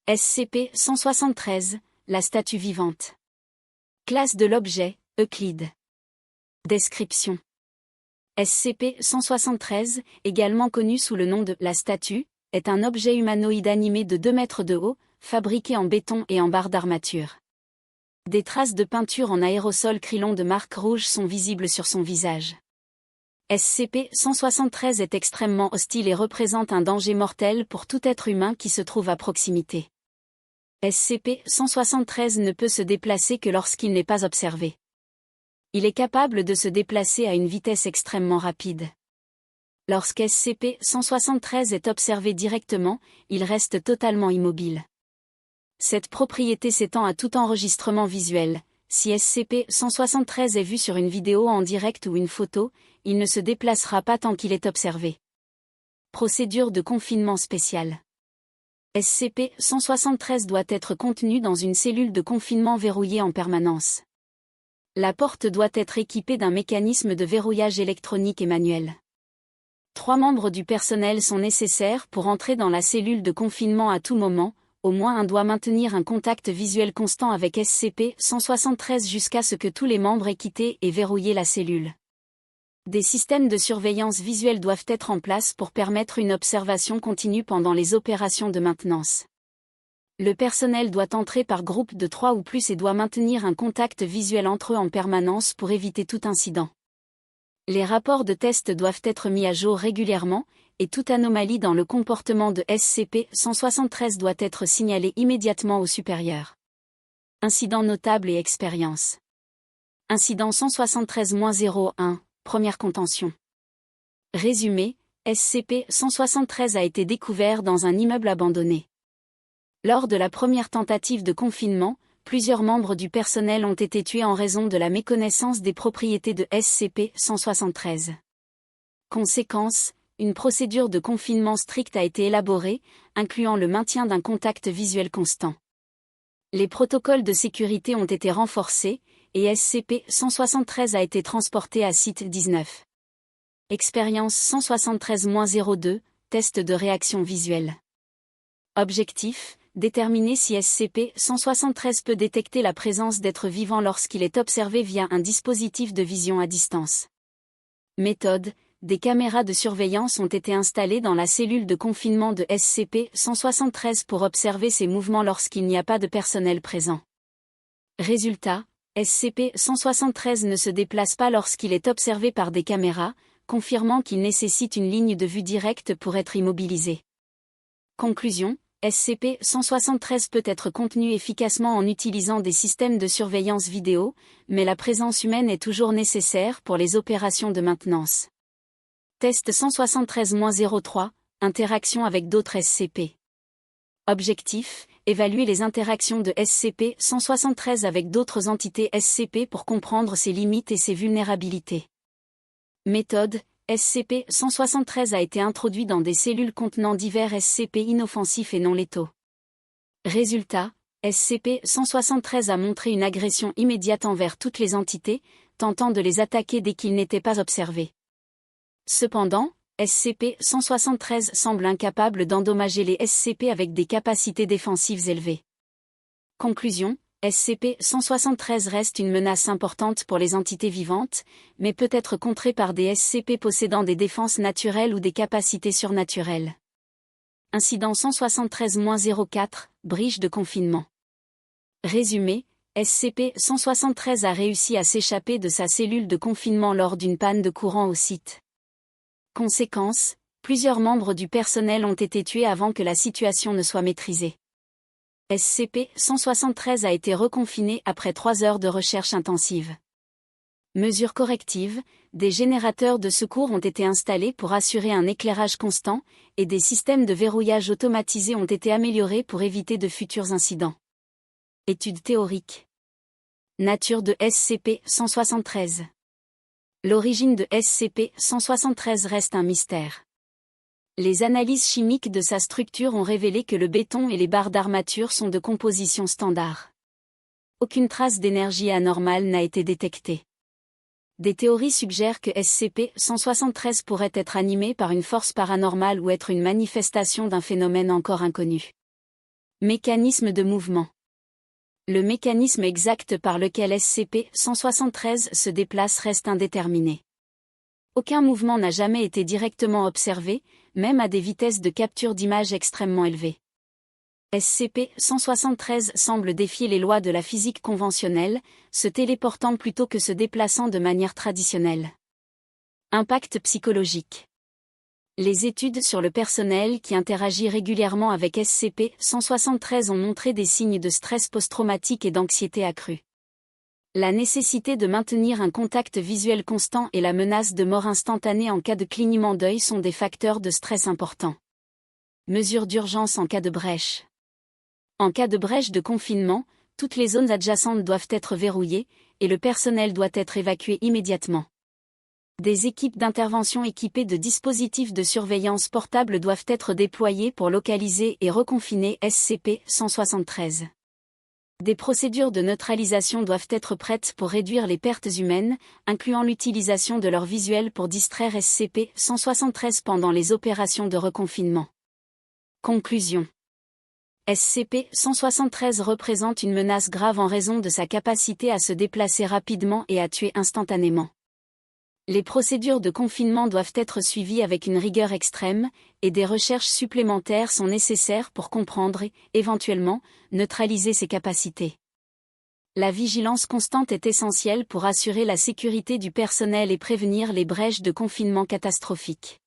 SCP-173, la statue vivante. Classe de l'objet, Euclide. Description. SCP-173, également connu sous le nom de la statue, est un objet humanoïde animé de 2 mètres de haut, fabriqué en béton et en barre d'armature. Des traces de peinture en aérosol Krylon de marque rouge sont visibles sur son visage. SCP-173 est extrêmement hostile et représente un danger mortel pour tout être humain qui se trouve à proximité. SCP-173 ne peut se déplacer que lorsqu'il n'est pas observé. Il est capable de se déplacer à une vitesse extrêmement rapide. Lorsqu'SCP-173 est observé directement, il reste totalement immobile. Cette propriété s'étend à tout enregistrement visuel. Si SCP-173 est vu sur une vidéo en direct ou une photo, il ne se déplacera pas tant qu'il est observé. Procédure de confinement spéciale. SCP-173 doit être contenu dans une cellule de confinement verrouillée en permanence. La porte doit être équipée d'un mécanisme de verrouillage électronique et manuel. 3 membres du personnel sont nécessaires pour entrer dans la cellule de confinement à tout moment. Au moins un doit maintenir un contact visuel constant avec SCP-173 jusqu'à ce que tous les membres aient quitté et verrouillé la cellule. Des systèmes de surveillance visuelle doivent être en place pour permettre une observation continue pendant les opérations de maintenance. Le personnel doit entrer par groupe de 3 ou plus et doit maintenir un contact visuel entre eux en permanence pour éviter tout incident. Les rapports de test doivent être mis à jour régulièrement, et toute anomalie dans le comportement de SCP-173 doit être signalée immédiatement au supérieur. Incidents notables et expériences. Incident 173-01, première contention. Résumé, SCP-173 a été découvert dans un immeuble abandonné. Lors de la première tentative de confinement, plusieurs membres du personnel ont été tués en raison de la méconnaissance des propriétés de SCP-173. Conséquence, une procédure de confinement stricte a été élaborée, incluant le maintien d'un contact visuel constant. Les protocoles de sécurité ont été renforcés, et SCP-173 a été transporté à site 19. Expérience 173-02, test de réaction visuelle. Objectif, déterminer si SCP-173 peut détecter la présence d'êtres vivants lorsqu'il est observé via un dispositif de vision à distance. Méthode, des caméras de surveillance ont été installées dans la cellule de confinement de SCP-173 pour observer ses mouvements lorsqu'il n'y a pas de personnel présent. Résultat, SCP-173 ne se déplace pas lorsqu'il est observé par des caméras, confirmant qu'il nécessite une ligne de vue directe pour être immobilisé. Conclusion, SCP-173 peut être contenu efficacement en utilisant des systèmes de surveillance vidéo, mais la présence humaine est toujours nécessaire pour les opérations de maintenance. Test 173-03, interaction avec d'autres SCP. Objectif, évaluer les interactions de SCP-173 avec d'autres entités SCP pour comprendre ses limites et ses vulnérabilités. Méthode, SCP-173 a été introduit dans des cellules contenant divers SCP inoffensifs et non létaux. Résultat, SCP-173 a montré une agression immédiate envers toutes les entités, tentant de les attaquer dès qu'ils n'étaient pas observés. Cependant, SCP-173 semble incapable d'endommager les SCP avec des capacités défensives élevées. Conclusion, SCP-173 reste une menace importante pour les entités vivantes, mais peut être contrée par des SCP possédant des défenses naturelles ou des capacités surnaturelles. Incident 173-04, brige de confinement. Résumé, SCP-173 a réussi à s'échapper de sa cellule de confinement lors d'une panne de courant au site. Conséquence, plusieurs membres du personnel ont été tués avant que la situation ne soit maîtrisée. SCP-173 a été reconfiné après 3 heures de recherche intensive. Mesures correctives, des générateurs de secours ont été installés pour assurer un éclairage constant, et des systèmes de verrouillage automatisés ont été améliorés pour éviter de futurs incidents. Étude théorique. Nature de SCP-173. L'origine de SCP-173 reste un mystère. Les analyses chimiques de sa structure ont révélé que le béton et les barres d'armature sont de composition standard. Aucune trace d'énergie anormale n'a été détectée. Des théories suggèrent que SCP-173 pourrait être animé par une force paranormale ou être une manifestation d'un phénomène encore inconnu. Mécanisme de mouvement. Le mécanisme exact par lequel SCP-173 se déplace reste indéterminé. Aucun mouvement n'a jamais été directement observé, même à des vitesses de capture d'image extrêmement élevées. SCP-173 semble défier les lois de la physique conventionnelle, se téléportant plutôt que se déplaçant de manière traditionnelle. Impact psychologique. Les études sur le personnel qui interagit régulièrement avec SCP-173 ont montré des signes de stress post-traumatique et d'anxiété accrue. La nécessité de maintenir un contact visuel constant et la menace de mort instantanée en cas de clignement d'œil sont des facteurs de stress importants. Mesures d'urgence en cas de brèche. En cas de brèche de confinement, toutes les zones adjacentes doivent être verrouillées, et le personnel doit être évacué immédiatement. Des équipes d'intervention équipées de dispositifs de surveillance portables doivent être déployées pour localiser et reconfiner SCP-173. Des procédures de neutralisation doivent être prêtes pour réduire les pertes humaines, incluant l'utilisation de leur visuel pour distraire SCP-173 pendant les opérations de reconfinement. Conclusion. SCP-173 représente une menace grave en raison de sa capacité à se déplacer rapidement et à tuer instantanément. Les procédures de confinement doivent être suivies avec une rigueur extrême, et des recherches supplémentaires sont nécessaires pour comprendre et, éventuellement, neutraliser ses capacités. La vigilance constante est essentielle pour assurer la sécurité du personnel et prévenir les brèches de confinement catastrophiques.